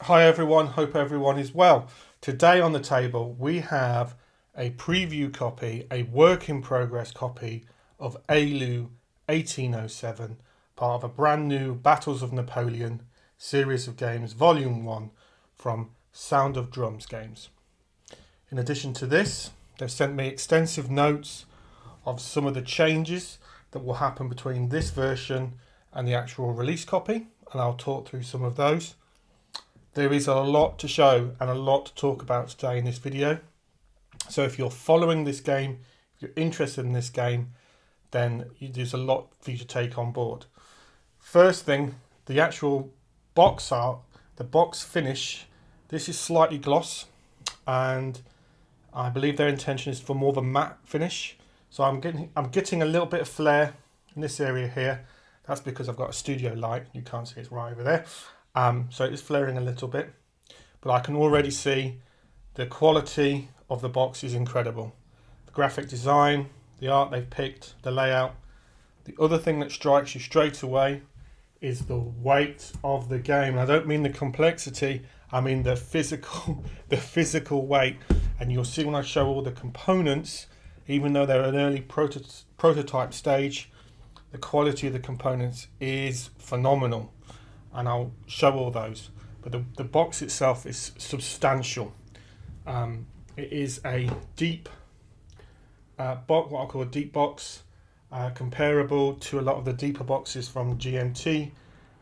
Hi everyone, hope everyone is well. Today on the table we have a preview copy, a work in progress copy of Eylau 1807, part of a brand new Battles of Napoleon series of games, Volume 1 from Sound of Drums Games. In addition to this, they've sent me extensive notes of some of the changes that will happen between this version and the actual release copy, and I'll talk through some of those. There is a lot to show and a lot to talk about today in this video. So if you're following this game, if you're interested in this game, then there's a lot for you to take on board. First thing, the actual box art, the box finish, this is slightly gloss, and I believe their intention is for more of a matte finish. So I'm getting a little bit of flare in this area here. That's because I've got a studio light. You can't see it's right over there. So it's flaring a little bit, but I can already see the quality of the box is incredible. The graphic design, the art they've picked, the layout. The other thing that strikes you straight away is the weight of the game. And I don't mean the complexity, I mean the physical, the physical weight. And you'll see when I show all the components, even though they're an early prototype stage, the quality of the components is phenomenal. And I'll show all those, but the box itself is substantial. It is a deep box, what I call a deep box, comparable to a lot of the deeper boxes from GMT,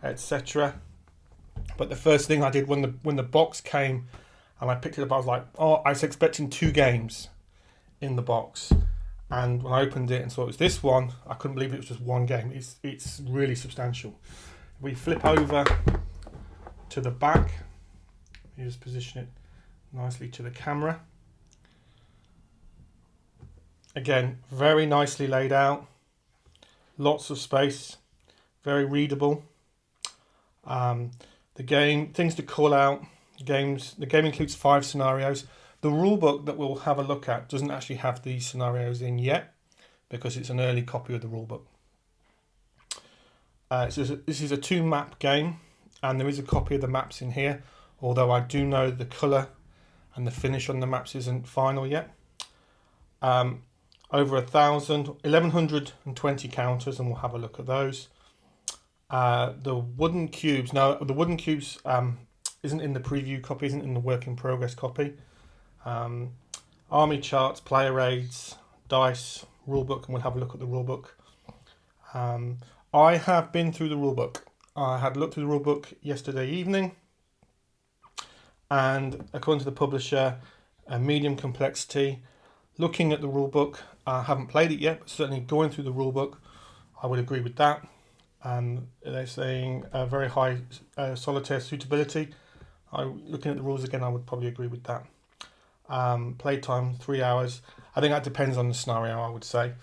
etc. But the first thing I did when the box came and I picked it up, I was like, oh, I was expecting 2 games in the box, and when I opened it and saw it was this one, I couldn't believe it was just 1 game. It's really substantial. We flip over to the back. You just position it nicely to the camera. Again, very nicely laid out. Lots of space. Very readable. The game, things to call out. The game includes 5 scenarios. The rulebook that we'll have a look at doesn't actually have these scenarios in yet because it's an early copy of the rulebook. This is a 2 map game, and there is a copy of the maps in here, although I do know the colour and the finish on the maps isn't final yet. Over 1,120 counters, and we'll have a look at those. The wooden cubes, now the wooden cubes isn't in the preview copy, isn't in the work in progress copy. Army charts, player aids, dice, rulebook, and we'll have a look at the rulebook. I have been through the rulebook. I had looked through the rulebook yesterday evening, and according to the publisher, a medium complexity. Looking at the rulebook, I haven't played it yet, but certainly going through the rulebook, I would agree with that. They're saying a very high solitaire suitability. Looking at the rules again, I would probably agree with that. Playtime 3 hours. I think that depends on the scenario, I would say.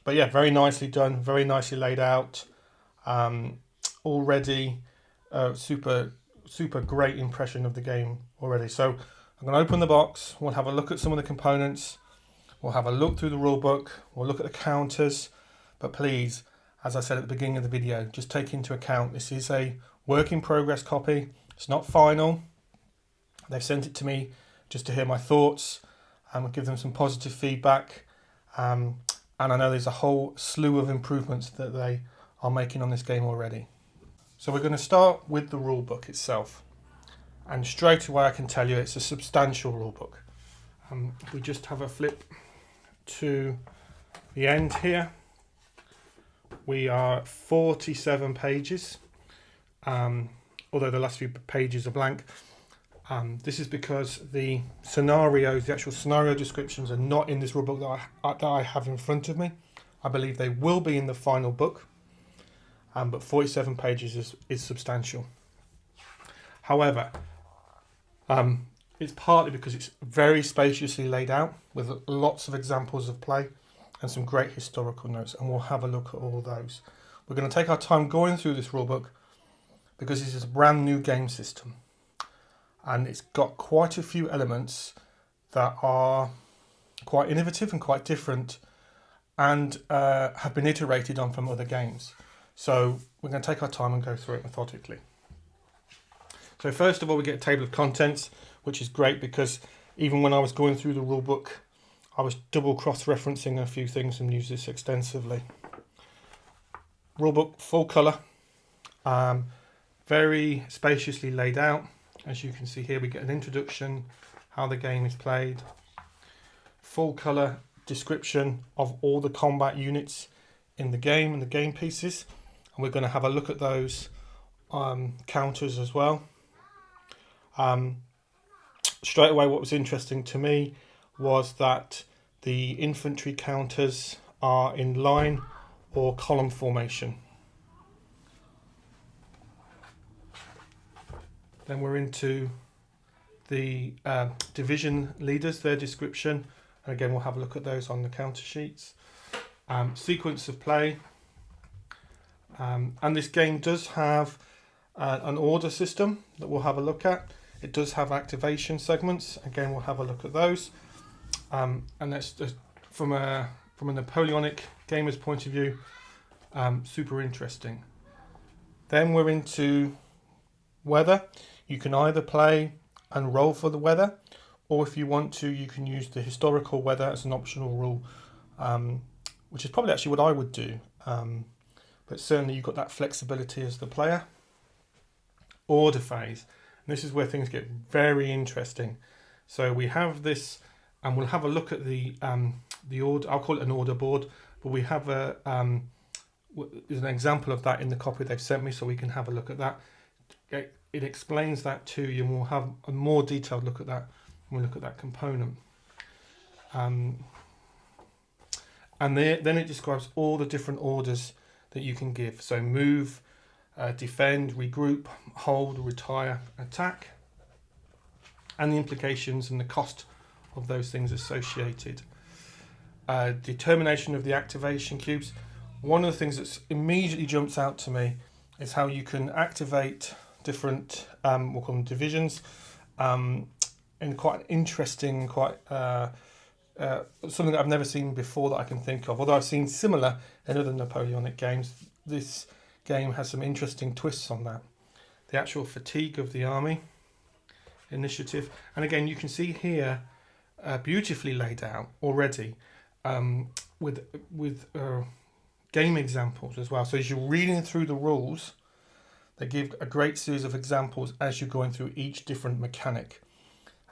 But yeah, very nicely done, very nicely laid out. Already super great impression of the game already. So I'm going to open the box. We'll have a look at some of the components. We'll have a look through the rulebook. We'll look at the counters. But please, as I said at the beginning of the video, just take into account this is a work in progress copy. It's not final. They've sent it to me just to hear my thoughts and give them some positive feedback. And I know there's a whole slew of improvements that they are making on this game already. So we're going to start with the rulebook itself. And straight away I can tell you it's a substantial rulebook. If we just have a flip to the end here, we are 47 pages, although the last few pages are blank. This is because the scenarios, the actual scenario descriptions are not in this rulebook that I have in front of me. I believe they will be in the final book, but 47 pages is substantial. However, it's partly because it's very spaciously laid out with lots of examples of play and some great historical notes, and we'll have a look at all those. We're going to take our time going through this rulebook because this is a brand new game system. And it's got quite a few elements that are quite innovative and quite different and have been iterated on from other games. So we're going to take our time and go through it methodically. So first of all, we get a table of contents, which is great because even when I was going through the rulebook, I was double cross-referencing a few things and used this extensively. Rulebook, full colour, very spaciously laid out. As you can see here, we get an introduction, how the game is played, full colour description of all the combat units in the game and the game pieces, and we're going to have a look at those counters as well. Straight away, what was interesting to me was that the infantry counters are in line or column formation. Then we're into the division leaders, their description, and again we'll have a look at those on the counter sheets. Sequence of play, and this game does have an order system that we'll have a look at. It does have activation segments, again we'll have a look at those, and that's just from a Napoleonic gamer's point of view, super interesting. Then we're into weather. You can either play and roll for the weather, or if you want to, you can use the historical weather as an optional rule, which is probably actually what I would do, but certainly you've got that flexibility as the player. Order phase, and this is where things get very interesting. So we have this, and we'll have a look at the order. I'll call it an order board, but we have there's an example of that in the copy they've sent me, so we can have a look at that. It explains that to you, and we'll have a more detailed look at that when we look at that component. And then it describes all the different orders that you can give. So move, defend, regroup, hold, retire, attack, and the implications and the cost of those things associated. Determination of the activation cubes. One of the things that immediately jumps out to me is how you can activate different, we'll call them divisions, in quite interesting, something that I've never seen before that I can think of. Although I've seen similar in other Napoleonic games, this game has some interesting twists on that. The actual fatigue of the army, initiative, and again you can see here beautifully laid out already, with game examples as well. So as you're reading through the rules, they give a great series of examples as you're going through each different mechanic.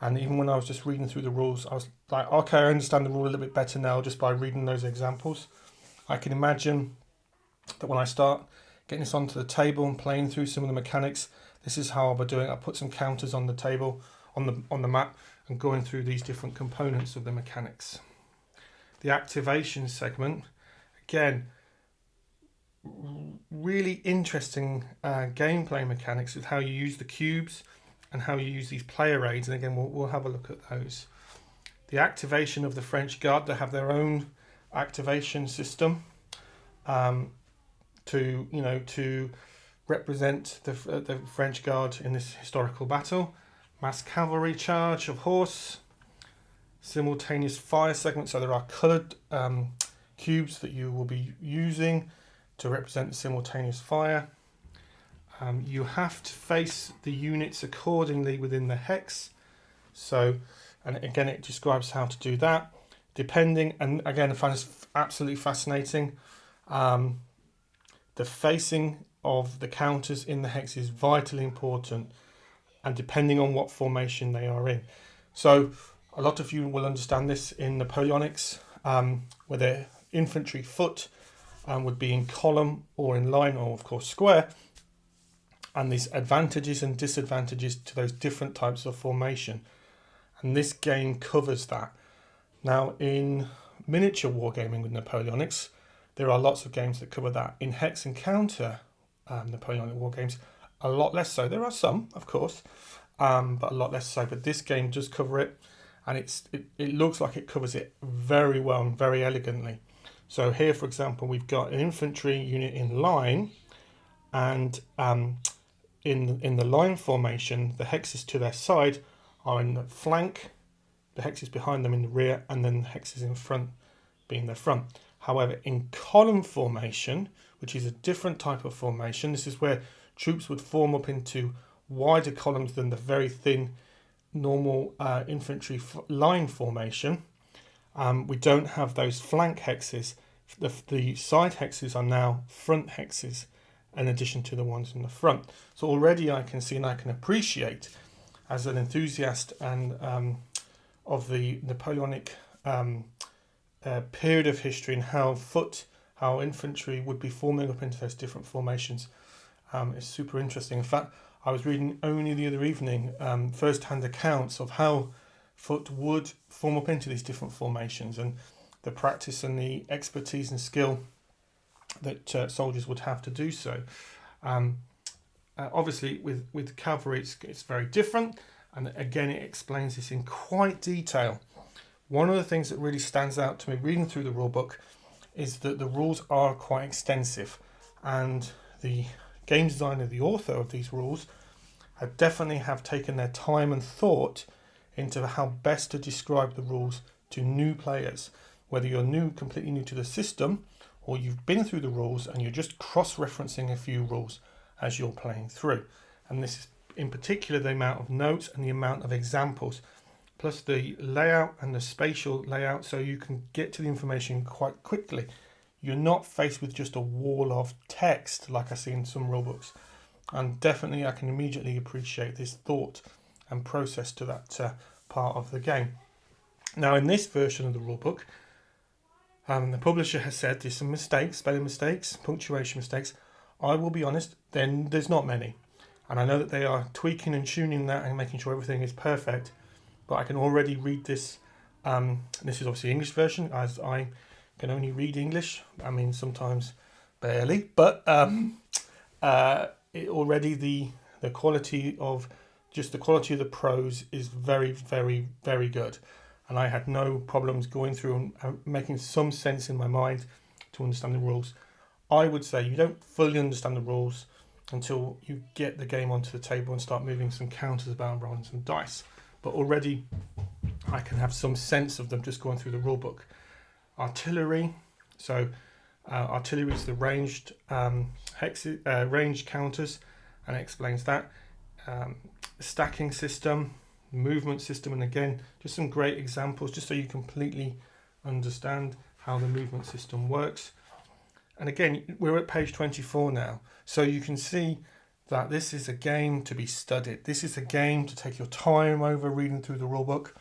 And even when I was just reading through the rules, I was like, okay, I understand the rule a little bit better now just by reading those examples. I can imagine that when I start getting this onto the table and playing through some of the mechanics, this is how I'll be doing it. I'll put some counters on the table, on the map, and going through these different components of the mechanics. The activation segment, again, really interesting gameplay mechanics with how you use the cubes and how you use these player aids, and again we'll have a look at those. The activation of the French Guard, they have their own activation system to represent the French Guard in this historical battle. Mass cavalry charge of horse, simultaneous fire segment, so there are coloured cubes that you will be using to represent the simultaneous fire. You have to face the units accordingly within the hex. So, and again, it describes how to do that. Depending, and again, I find this absolutely fascinating. The facing of the counters in the hex is vitally important, and depending on what formation they are in. So, a lot of you will understand this in Napoleonics, where the infantry foot would be in column or in line, or of course square, and these advantages and disadvantages to those different types of formation, and this game covers that. Now in miniature wargaming with Napoleonics, there are lots of games that cover that. In hex and counter Napoleonic war games, a lot less so. There are some, of course, but a lot less so. But this game does cover it, and it looks like it covers it very well and very elegantly. So here, for example, we've got an infantry unit in line, and in the line formation, the hexes to their side are in the flank, the hexes behind them in the rear, and then the hexes in front being their front. However, in column formation, which is a different type of formation, this is where troops would form up into wider columns than the very thin normal infantry line formation. We don't have those flank hexes. The side hexes are now front hexes in addition to the ones in the front. So already I can see and I can appreciate, as an enthusiast and of the Napoleonic period of history, and how infantry would be forming up into those different formations. It's super interesting. In fact, I was reading only the other evening first-hand accounts of how foot would form up into these different formations, and the practice and the expertise and skill that soldiers would have to do so. Obviously, with cavalry, it's very different, and again, it explains this in quite detail. One of the things that really stands out to me reading through the rulebook is that the rules are quite extensive, and the game designer, the author of these rules, definitely have taken their time and thought into how best to describe the rules to new players, whether you're completely new to the system, or you've been through the rules and you're just cross-referencing a few rules as you're playing through. And this is in particular the amount of notes and the amount of examples, plus the layout and the spatial layout, so you can get to the information quite quickly. You're not faced with just a wall of text like I see in some rulebooks. And definitely I can immediately appreciate this thought and process to that part of the game. Now, in this version of the rulebook, the publisher has said there's some mistakes, spelling mistakes, punctuation mistakes. I will be honest, then there's not many. And I know that they are tweaking and tuning that and making sure everything is perfect. But I can already read this. This is obviously English version, as I can only read English. I mean, sometimes barely. But already the quality of the prose is very, very, very good. And I had no problems going through and making some sense in my mind to understand the rules. I would say you don't fully understand the rules until you get the game onto the table and start moving some counters about and rolling some dice. But already I can have some sense of them just going through the rulebook. Artillery. So artillery is the ranged ranged counters, and it explains that. The stacking system, movement system, and again, just some great examples just so you completely understand how the movement system works. And again, we're at page 24 now, so you can see that this is a game to be studied. This is a game to take your time over reading through the rulebook.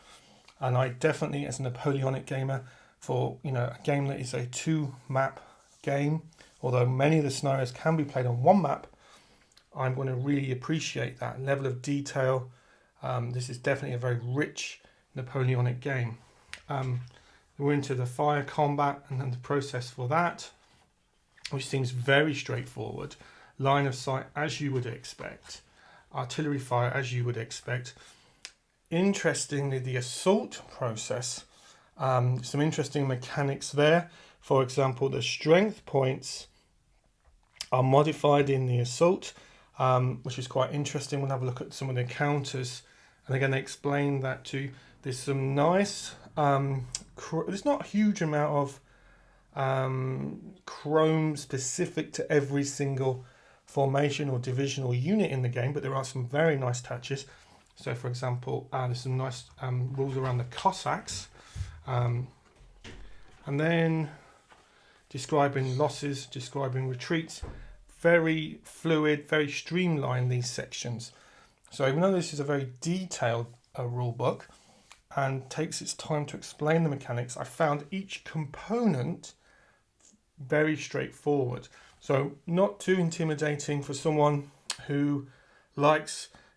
And I definitely, as a Napoleonic gamer, for a game that is a 2-map game, although many of the scenarios can be played on 1 map, I'm going to really appreciate that level of detail. This is definitely a very rich Napoleonic game. We're into the fire combat and then the process for that, which seems very straightforward. Line of sight, as you would expect. Artillery fire, as you would expect. Interestingly, the assault process, some interesting mechanics there. For example, the strength points are modified in the assault, which is quite interesting. We'll have a look at some of the counters. And again, they explain that too. There's some nice, there's not a huge amount of chrome specific to every single formation or division or unit in the game, but there are some very nice touches. So for example, there's some nice rules around the Cossacks, and then describing losses, describing retreats. Very fluid, very streamlined, these sections. So even though this is a very detailed rule book and takes its time to explain the mechanics, I found each component very straightforward. So not too intimidating for someone who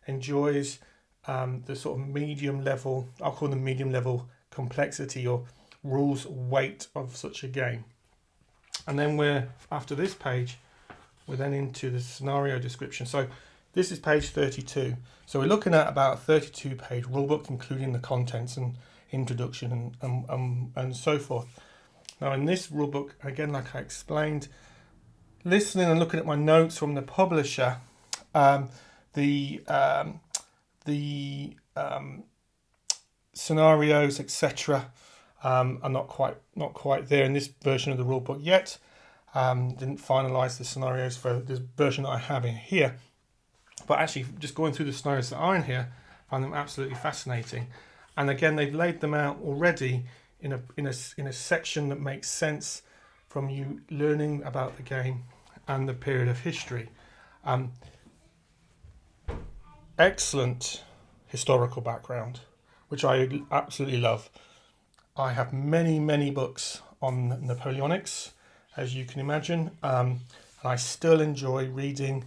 enjoys the sort of medium level, I'll call them medium level complexity or rules weight of such a game. And then after this page, we're then into the scenario description. So this is page 32. So we're looking at about a 32-page rulebook, including the contents and introduction and so forth. Now in this rulebook, again, like I explained, listening and looking at my notes from the publisher, the scenarios, etc., are not quite there in this version of the rulebook yet. Didn't finalise the scenarios for this version that I have in here. But actually, just going through the scenarios that are in here, I find them absolutely fascinating. And again, they've laid them out already in a section that makes sense from you learning about the game and the period of history. Excellent historical background, which I absolutely love. I have many books on Napoleonics, as you can imagine, and I still enjoy reading,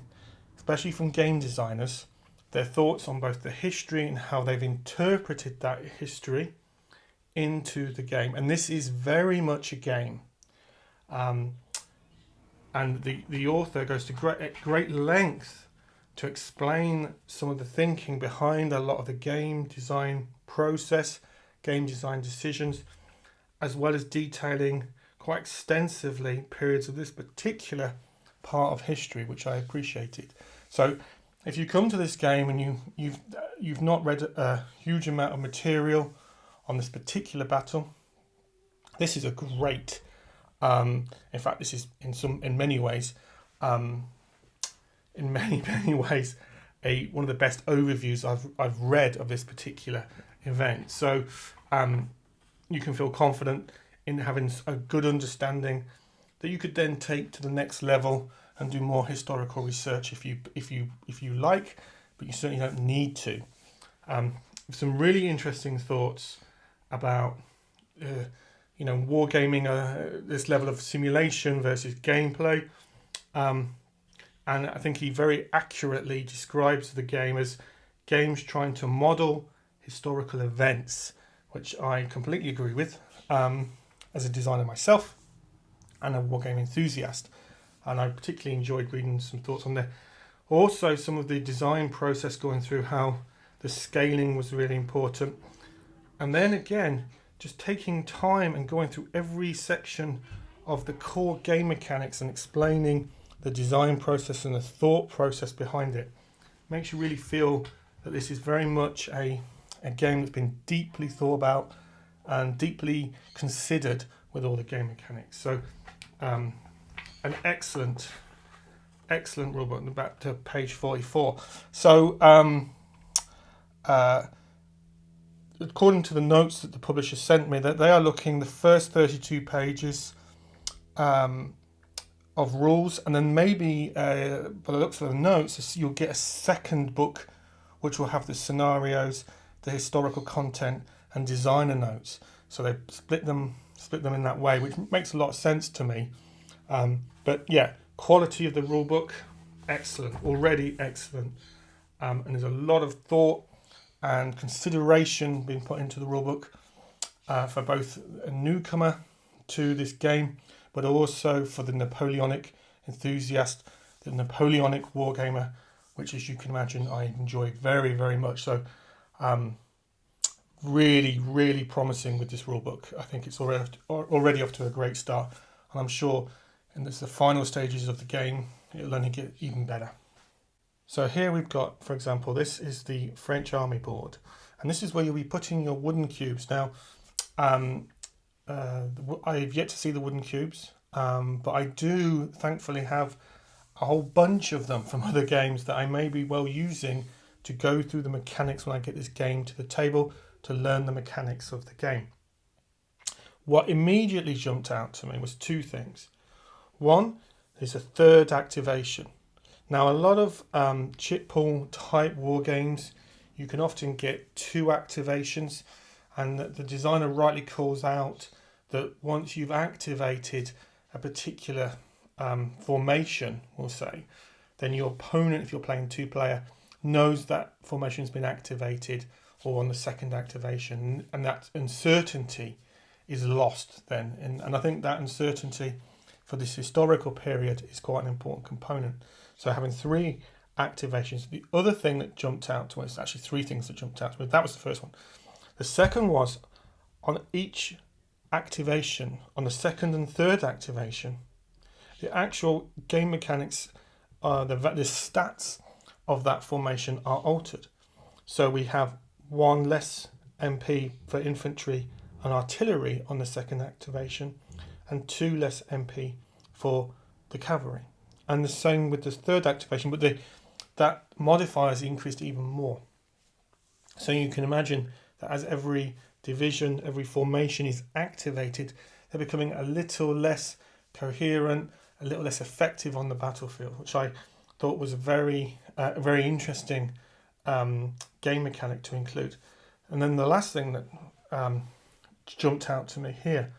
especially from game designers, their thoughts on both the history and how they've interpreted that history into the game. And this is very much a game. And the author goes to great length to explain some of the thinking behind a lot of the game design process, game design decisions, as well as detailing quite extensively periods of this particular part of history, which I appreciated. So if you come to this game and you've not read a huge amount of material on this particular battle, this is a great, in fact, this is in many ways one of the best overviews I've read of this particular event. So you can feel confident in having a good understanding that you could then take to the next level and do more historical research if you like, but you certainly don't need to. Some really interesting thoughts about wargaming, this level of simulation versus gameplay. And I think he very accurately describes the game as games trying to model historical events, which I completely agree with as a designer myself and a wargame enthusiast. And I particularly enjoyed reading some thoughts on there. Also, some of the design process going through how the scaling was really important. And then again, just taking time and going through every section of the core game mechanics and explaining the design process and the thought process behind it makes you really feel that this is very much a game that's been deeply thought about and deeply considered with all the game mechanics. So an excellent rulebook. Back to page 44. So according to the notes that the publisher sent me, that they are looking the first 32 pages of rules, and then maybe by the looks of the notes, you'll get a second book which will have the scenarios, the historical content, and designer notes. So they split them in that way, which makes a lot of sense to me. But yeah, quality of the rulebook, excellent, already excellent, and there's a lot of thought and consideration being put into the rulebook for both a newcomer to this game, but also for the Napoleonic enthusiast, the Napoleonic wargamer, which, as you can imagine, I enjoy very, very much. So really promising with this rulebook. I think it's already off to a great start, and I'm sure in the final stages of the game, it'll only get even better. So here we've got, for example, this is the French army board, and this is where you'll be putting your wooden cubes. Now, I've yet to see the wooden cubes, but I do thankfully have a whole bunch of them from other games that I may be well using to go through the mechanics when I get this game to the table to learn the mechanics of the game. What immediately jumped out to me was two things. One is a third activation. Now, a lot of chip pool type war games, you can often get two activations, and the designer rightly calls out that once you've activated a particular formation, we'll say, then your opponent, if you're playing two-player, knows that formation's been activated or on the second activation, and that uncertainty is lost then. And I think that uncertainty for this historical period is quite an important component. So having three activations. The other thing that jumped out to us, actually three things that jumped out to me, that was the first one. The second was on each activation, on the second and third activation, the actual game mechanics, the stats of that formation are altered. So we have one less MP for infantry and artillery on the second activation, and two less MP for the cavalry. And the same with the third activation, but that modifier is increased even more. So you can imagine that as every division, every formation is activated, they're becoming a little less coherent, a little less effective on the battlefield, which I thought was a very interesting game mechanic to include. And then the last thing that jumped out to me here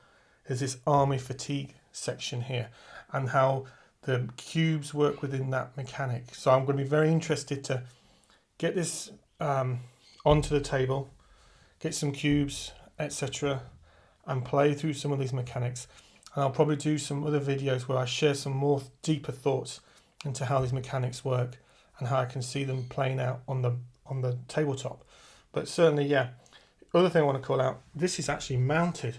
is this army fatigue section here, and how the cubes work within that mechanic. So I'm going to be very interested to get this onto the table, get some cubes, etc., and play through some of these mechanics. And I'll probably do some other videos where I share some more deeper thoughts into how these mechanics work and how I can see them playing out on the tabletop. But certainly, yeah. Other thing I want to call out, this is actually mounted.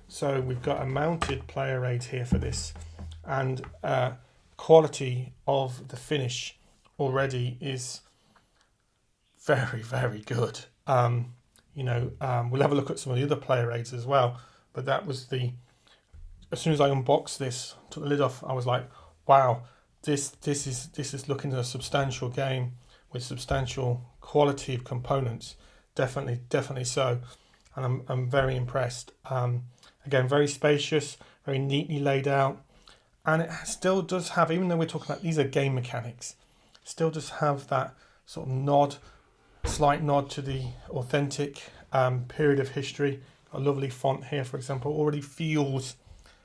So we've got a mounted player aid here for this, and quality of the finish already is very, very good. We'll have a look at some of the other player aids as well, but that was as soon as I unboxed this, took the lid off, I was like, wow, this is looking at a substantial game with substantial quality of components. Definitely so, and I'm very impressed. Again, very spacious, very neatly laid out, and it still does have, even though we're talking about these are game mechanics, still does have that sort of slight nod to the authentic period of history. A lovely font here, for example, already feels,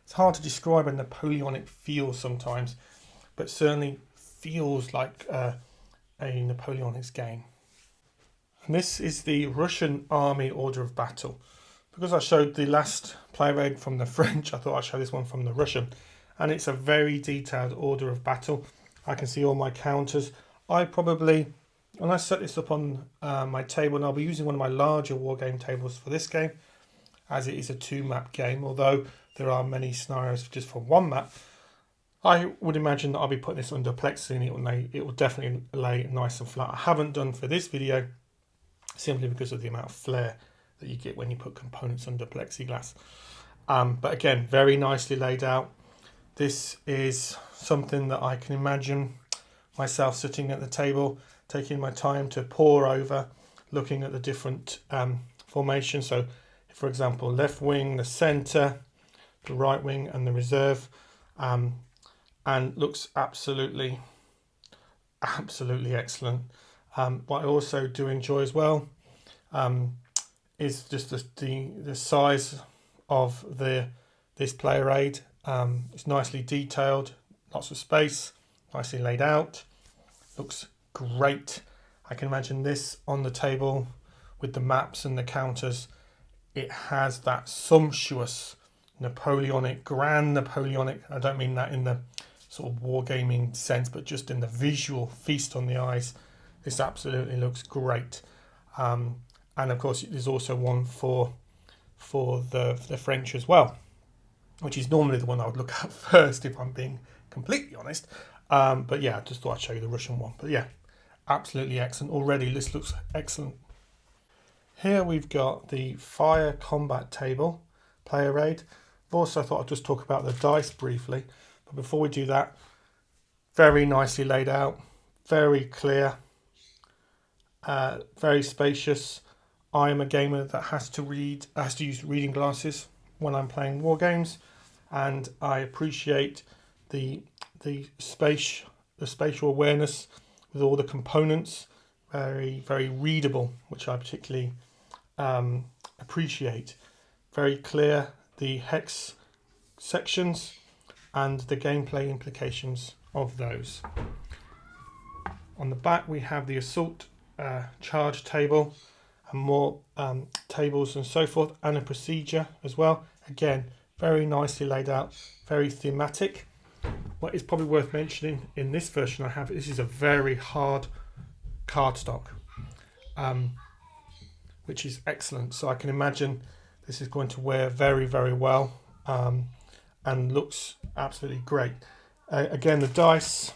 it's hard to describe a Napoleonic feel sometimes, but certainly feels like a Napoleonic game. And this is the Russian Army Order of Battle. Because I showed the last player aid from the French, I thought I'd show this one from the Russian. And it's a very detailed order of battle. I can see all my counters. When I set this up on my table, and I'll be using one of my larger wargame tables for this game, as it is a 2-map game, although there are many scenarios just for 1 map. I would imagine that I'll be putting this under plexi, and it will definitely lay nice and flat. I haven't done for this video, simply because of the amount of flair that you get when you put components under plexiglass. But again, very nicely laid out. This is something that I can imagine myself sitting at the table, taking my time to pore over, looking at the different formations. So, for example, left wing, the centre, the right wing, and the reserve, and looks absolutely excellent. What I also do enjoy as well is just the size of this player aid. It's nicely detailed, lots of space, nicely laid out, looks great. I can imagine this on the table with the maps and the counters. It has that sumptuous grand Napoleonic, I don't mean that in the sort of wargaming sense, but just in the visual feast on the eyes. This absolutely looks great. And of course, there's also one for the French as well, which is normally the one I would look at first, if I'm being completely honest. But yeah, I just thought I'd show you the Russian one. But yeah, absolutely excellent. Already, this looks excellent. Here we've got the Fire Combat Table player aid. I've also thought I'd just talk about the dice briefly. But before we do that, very nicely laid out, very clear, very spacious. I am a gamer that has to use reading glasses when I'm playing war games, and I appreciate the spatial awareness with all the components. Very, very readable, which I particularly appreciate. Very clear, the hex sections and the gameplay implications of those. On the back we have the assault charge table, and more tables and so forth, and a procedure as well. Again, very nicely laid out, very thematic. What is probably worth mentioning in this version I have, this is a very hard cardstock, which is excellent. So I can imagine this is going to wear very, very well, and looks absolutely great. Again, the dice,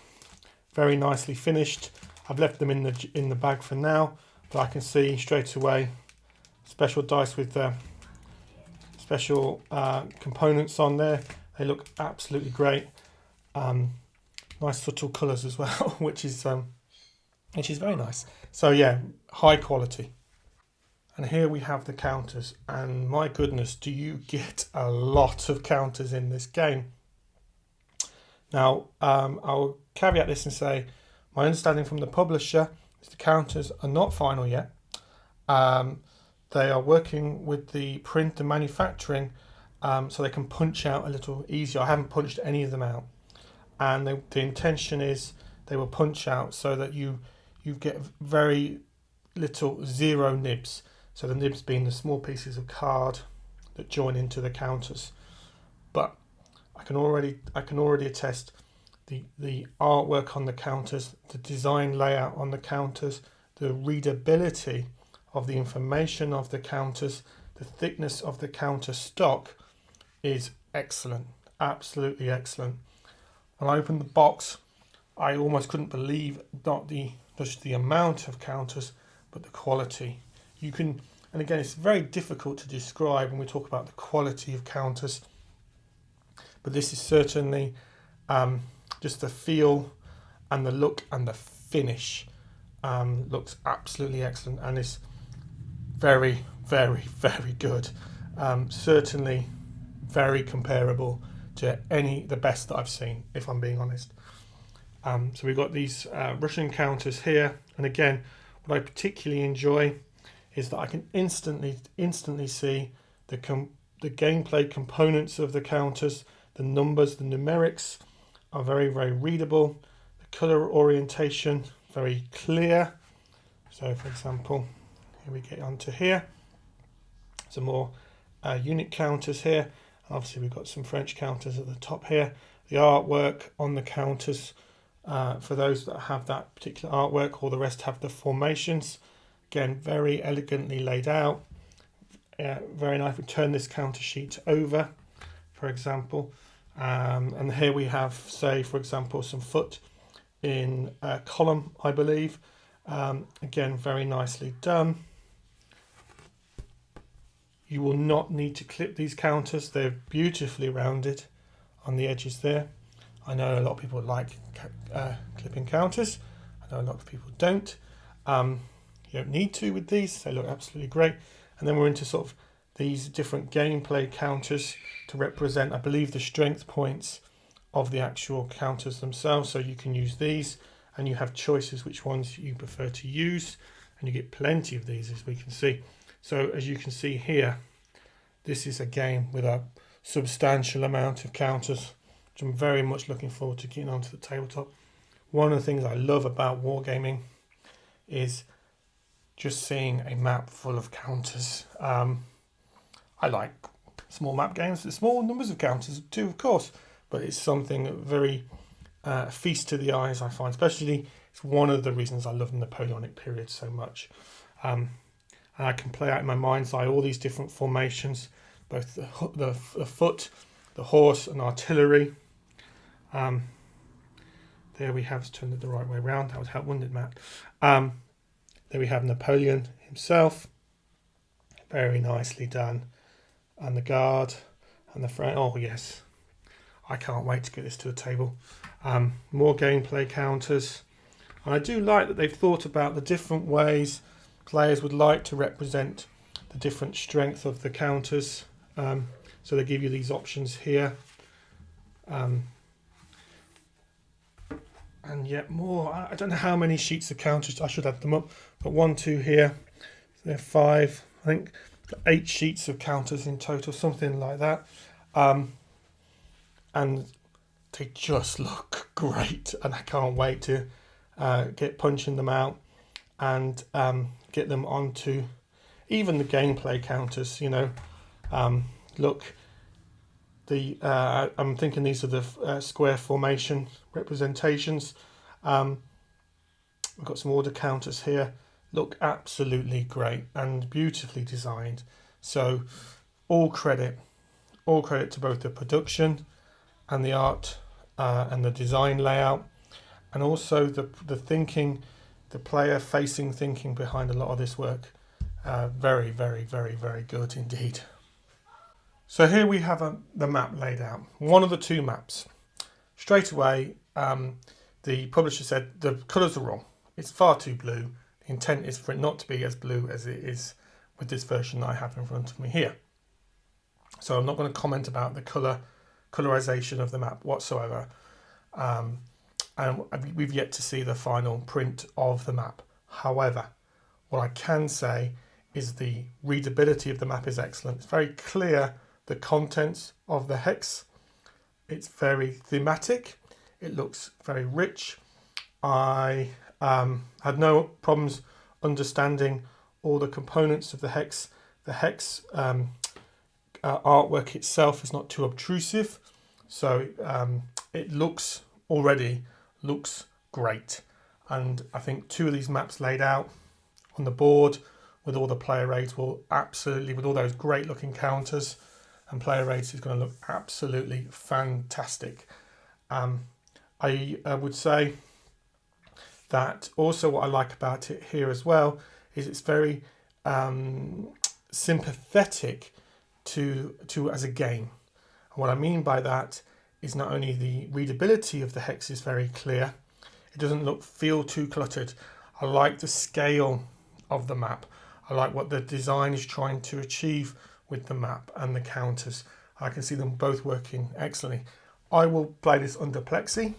very nicely finished. I've left them in the bag for now, but I can see straight away special dice with special components on there. They look absolutely great. Nice subtle colours as well, which is which is very nice. So yeah, high quality. And here we have the counters, and my goodness, do you get a lot of counters in this game. Now, I'll caveat this and say, my understanding from the publisher is the counters are not final yet. They are working with the print and manufacturing, so they can punch out a little easier. I haven't punched any of them out, and the intention is they will punch out so that you get very little zero nibs. So the nibs being the small pieces of card that join into the counters. But I can already attest the artwork on the counters, the design layout on the counters, the readability of the information of the counters, the thickness of the counter stock is excellent, absolutely excellent. When I opened the box, I almost couldn't believe not just the amount of counters, but the quality. You can, and again, it's very difficult to describe when we talk about the quality of counters, but this is certainly just the feel and the look and the finish looks absolutely excellent, and is very, very, very good. Certainly very comparable to the best that I've seen, if I'm being honest. So we've got these Russian counters here, and again, what I particularly enjoy is that I can instantly see the gameplay components of the counters, the numbers, the numerics are very, very readable. The color orientation, very clear. So for example, here we get onto here. Some more unit counters here. Obviously we've got some French counters at the top here. The artwork on the counters, for those that have that particular artwork, or the rest have the formations. Again, very elegantly laid out. Very nice. We turn this counter sheet over, for example. And here we have, say, for example, some foot in a column, I believe. Again, very nicely done. You will not need to clip these counters. They're beautifully rounded on the edges there. I know a lot of people like clipping counters. I know a lot of people don't. You don't need to with these. They look absolutely great. And then we're into sort of these different gameplay counters to represent, I believe, the strength points of the actual counters themselves. So you can use these, and you have choices which ones you prefer to use, and you get plenty of these, as we can see. So as you can see here, this is a game with a substantial amount of counters, which I'm very much looking forward to getting onto the tabletop. One of the things I love about wargaming is just seeing a map full of counters. I like small map games with small numbers of counters too, of course, but it's something very feast to the eyes, I find. Especially, it's one of the reasons I love the Napoleonic period so much. And I can play out in my mind's eye all these different formations, both the foot, the horse, and artillery. There we have, turned it the right way around. That would help, wouldn't it, Matt? There we have Napoleon himself, very nicely done, and the guard and the French. Oh yes, I can't wait to get this to the table. More gameplay counters, and I do like that they've thought about the different ways players would like to represent the different strength of the counters. So they give you these options here. And yet more. I don't know how many sheets of counters. I should add them up. But 1, 2 here. There are 5. I think 8 sheets of counters in total, something like that. And they just look great, and I can't wait to get punching them out and get them onto even the gameplay counters. You know, look. I'm thinking these are the square formation representations. We've got some order counters here. Look absolutely great and beautifully designed. So all credit to both the production and the art and the design layout, and also the thinking, the player facing thinking behind a lot of this work. Very, very, very, very good indeed. So here we have the map laid out, one of the two maps. Straight away, the publisher said the colours are wrong. it's far too blue. The intent is for it not to be as blue as it is with this version that I have in front of me here. So I'm not going to comment about the colorization of the map whatsoever. And we've yet to see the final print of the map. However, what I can say is the readability of the map is excellent. It's very clear, the contents of the hex. It's very thematic. It looks very rich. I had no problems understanding all the components of the hex. The hex artwork itself is not too obtrusive, so it already looks great. And I think 2 of these maps laid out on the board with all the player aids will absolutely, with all those great looking counters and player aids, is going to look absolutely fantastic. I would say that also what I like about it here as well is it's very sympathetic to as a game. And what I mean by that is not only the readability of the hex is very clear, it doesn't feel too cluttered. I like the scale of the map. I like what the design is trying to achieve with the map and the counters. I can see them both working excellently. I will play this under Plexi.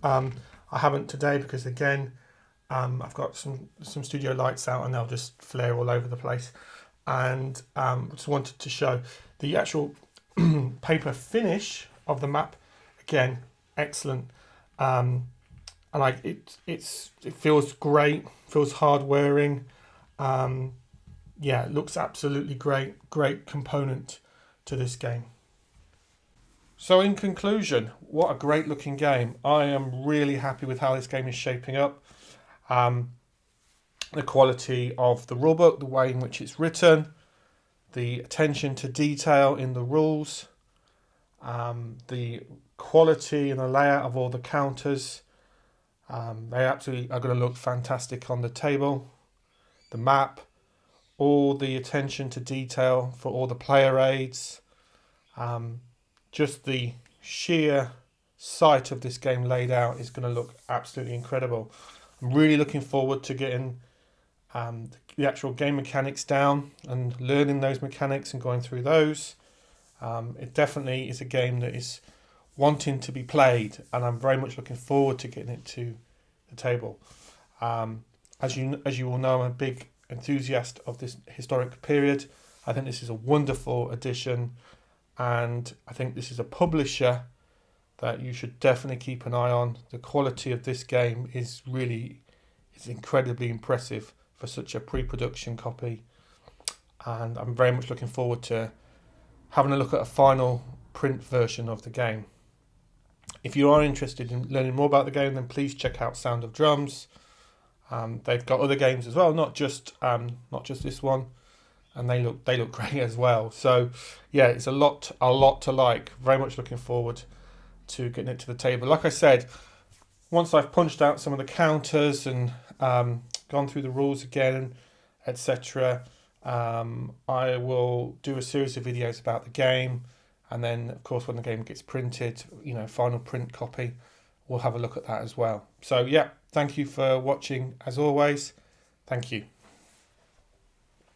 I haven't today because again, I've got some studio lights out and they'll just flare all over the place. And just wanted to show the actual paper finish of the map. Again, excellent. And it feels great, feels hard wearing. Yeah, it looks absolutely great component to this game. So in conclusion, what a great looking game. I am really happy with how this game is shaping up. The quality of the rulebook, the way in which it's written, the attention to detail in the rules, the quality and the layout of all the counters. They absolutely are going to look fantastic on the table. The map, all the attention to detail for all the player aids. Just the sheer sight of this game laid out is going to look absolutely incredible. I'm really looking forward to getting the actual game mechanics down and learning those mechanics and going through those. It definitely is a game that is wanting to be played, and I'm very much looking forward to getting it to the table. As you all know, I'm a big enthusiast of this historic period. I think this is a wonderful addition, and I think this is a publisher that you should definitely keep an eye on. The quality of this game is incredibly impressive for such a pre-production copy, and I'm very much looking forward to having a look at a final print version of the game. If you are interested in learning more about the game, then please check out Sound of Drums. They've got other games as well, not just this one, and they look great as well. So yeah, it's a lot to like. Very much looking forward to getting it to the table. Like I said, once I've punched out some of the counters and gone through the rules again, etc., I will do a series of videos about the game, and then of course when the game gets printed, final print copy, we'll have a look at that as well. So yeah, thank you for watching as always. Thank you.